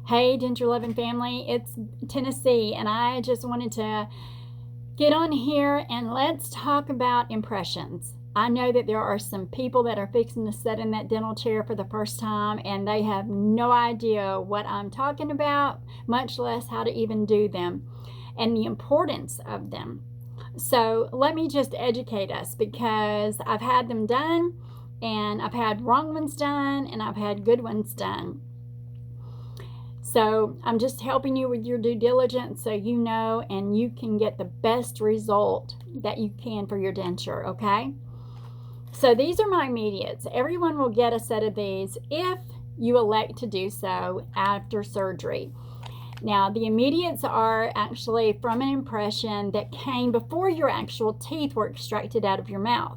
Hey, denture loving family, it's Tennessee, and I just wanted to get on here and let's talk about impressions. I know that there are some people that are fixing to sit in that dental chair for the first time and they have no idea what I'm talking about, much less how to even do them and the importance of them. So let me just educate us, because I've had them done and I've had wrong ones done and I've had good ones done. So I'm just helping you with your due diligence so you know and you can get the best result that you can for your denture, okay? So these are my immediates. Everyone will get a set of these if you elect to do so after surgery. Now, the immediates are actually from an impression that came before your actual teeth were extracted out of your mouth.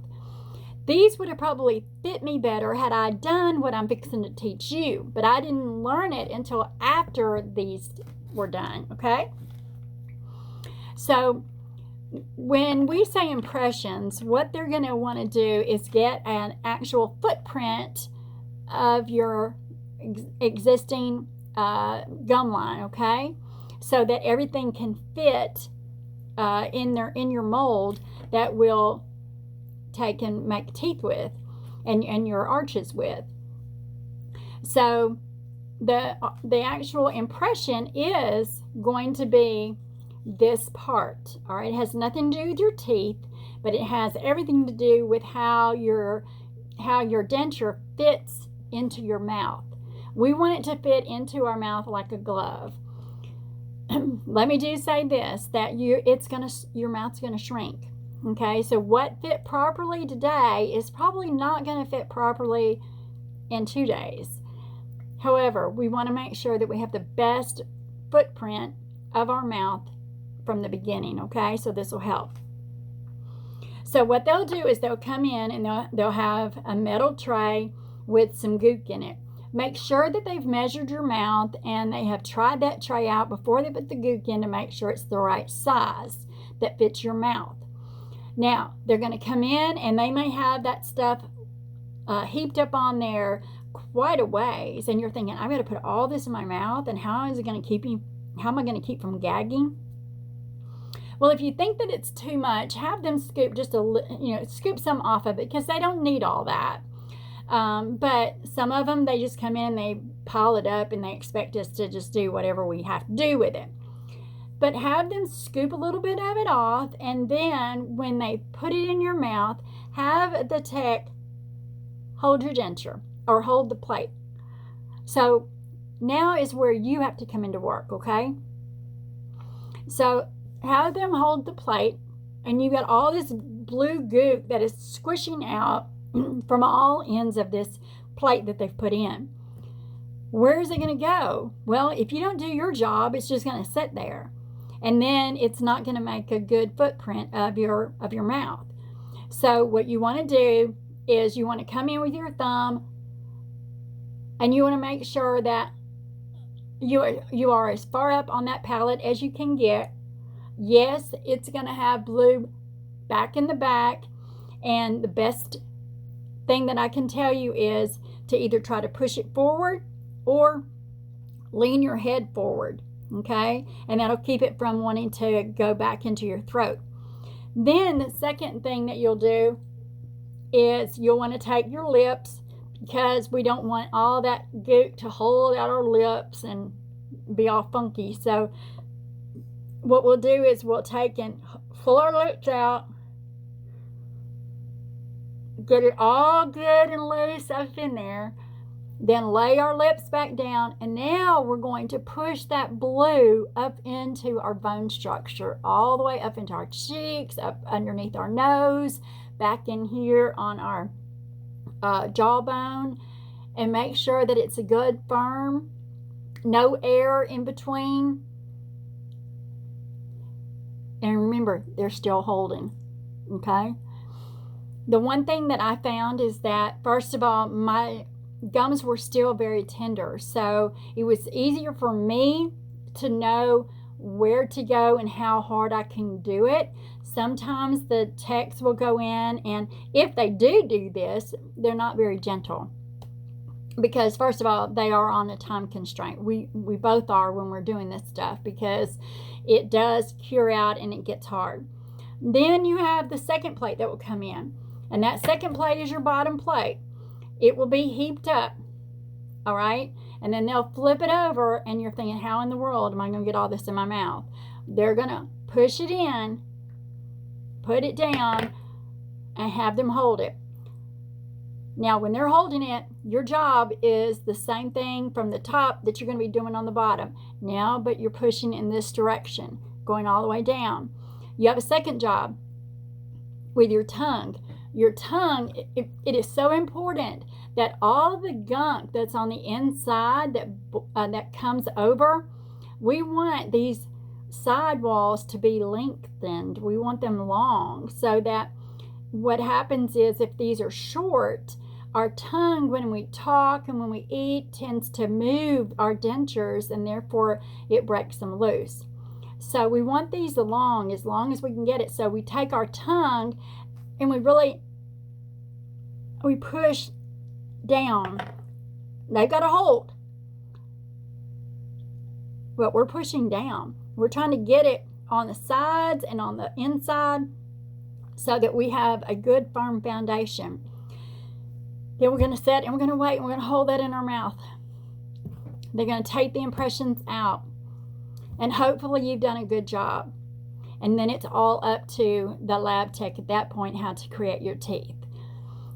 These would have probably fit me better had I done what I'm fixing to teach you, but I didn't learn it until after these were done, okay? So when we say impressions, what they're going to want to do is get an actual footprint of your existing gum line, okay? So that everything can fit in your mold that will take and make teeth with and your arches with. So the actual impression is going to be this part. All right, it has nothing to do with your teeth, but it has everything to do with how your denture fits into your mouth. We want it to fit into our mouth like a glove. Let me just say this, that your mouth's gonna shrink. Okay, so what fit properly today is probably not going to fit properly in 2 days. However, we want to make sure that we have the best footprint of our mouth from the beginning, okay? So this will help. So what they'll do is they'll come in and they'll have a metal tray with some gook in it. Make sure that they've measured your mouth and they have tried that tray out before they put the gook in to make sure it's the right size that fits your mouth. Now, they're going to come in and they may have that stuff heaped up on there quite a ways. And you're thinking, I've got to put all this in my mouth, and how am I going to keep from gagging? Well, if you think that it's too much, have them scoop scoop some off of it, because they don't need all that. But some of them, they just come in, they pile it up, and they expect us to just do whatever we have to do with it. But have them scoop a little bit of it off, and then when they put it in your mouth, have the tech hold your denture or hold the plate. So now is where you have to come into work, okay? So have them hold the plate, and you've got all this blue goop that is squishing out from all ends of this plate that they've put in. Where is it going to go? Well, if you don't do your job, it's just going to sit there. And then it's not going to make a good footprint of your mouth. So what you want to do is you want to come in with your thumb, and you want to make sure that you are as far up on that palate as you can get. Yes, it's going to have blue back in the back, and the best thing that I can tell you is to either try to push it forward or lean your head forward. Okay, and that'll keep it from wanting to go back into your throat. Then the second thing that you'll do is you'll want to take your lips, because we don't want all that gook to hold out our lips and be all funky. So what we'll do is we'll take and pull our lips out, get it all good and loose up in there, then lay our lips back down, and now we're going to push that blue up into our bone structure, all the way up into our cheeks, up underneath our nose, back in here on our jawbone, and make sure that it's a good firm, no air in between. And remember, they're still holding, okay? The one thing that I found is that, first of all, my gums were still very tender, so it was easier for me to know where to go and how hard I can do it. Sometimes the techs will go in, and if they do this, they're not very gentle. because first of all, they are on a time constraint. We both are when we're doing this stuff, because it does cure out and it gets hard. Then you have the second plate that will come in, and that second plate is your bottom plate. It will be heaped up, all right? And then they'll flip it over, and you're thinking, how in the world am I going to get all this in my mouth? They're going to push it in, put it down, and have them hold it. Now, when they're holding it, your job is the same thing from the top that you're going to be doing on the bottom. Now, but you're pushing in this direction, going all the way down. You have a second job with your tongue. Your tongue, it is so important that all the gunk that's on the inside that comes over, we want these side walls to be lengthened. We want them long, so that what happens is, if these are short, our tongue, when we talk and when we eat, tends to move our dentures, and therefore it breaks them loose. So we want these as long as we can get it. So we take our tongue and we push down. They've got a hold, but we're pushing down. We're trying to get it on the sides and on the inside, so that we have a good firm foundation. Then we're going to set, and we're going to wait, and we're going to hold that in our mouth. They're going to take the impressions out, and hopefully you've done a good job. And then it's all up to the lab tech at that point how to create your teeth.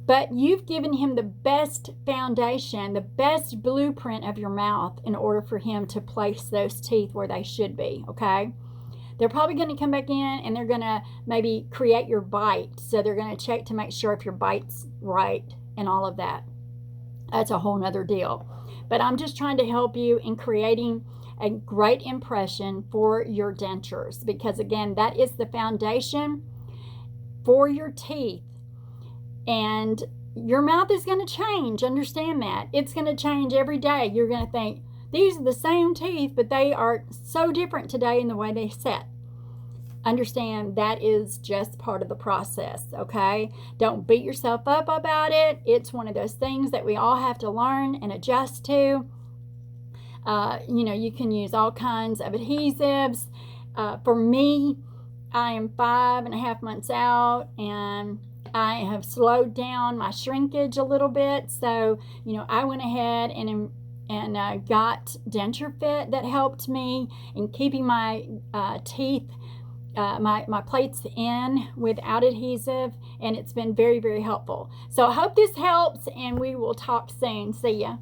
But you've given him the best foundation, the best blueprint of your mouth in order for him to place those teeth where they should be, okay? They're probably going to come back in, and they're going to maybe create your bite. So they're going to check to make sure if your bite's right and all of that. That's a whole nother deal. But I'm just trying to help you in creating a great impression for your dentures, because again, that is the foundation for your teeth. And your mouth is going to change. Understand that. It's going to change every day. You're going to think, these are the same teeth, but they are so different today in the way they set. Understand that is just part of the process, okay? Don't beat yourself up about it. It's one of those things that we all have to learn and adjust to. You can use all kinds of adhesives. For me, I am 5.5 months out, and I have slowed down my shrinkage a little bit. So, I went ahead and got Denture Fit that helped me in keeping my teeth, my plates in without adhesive, and it's been very, very helpful. So I hope this helps, and we will talk soon. See ya.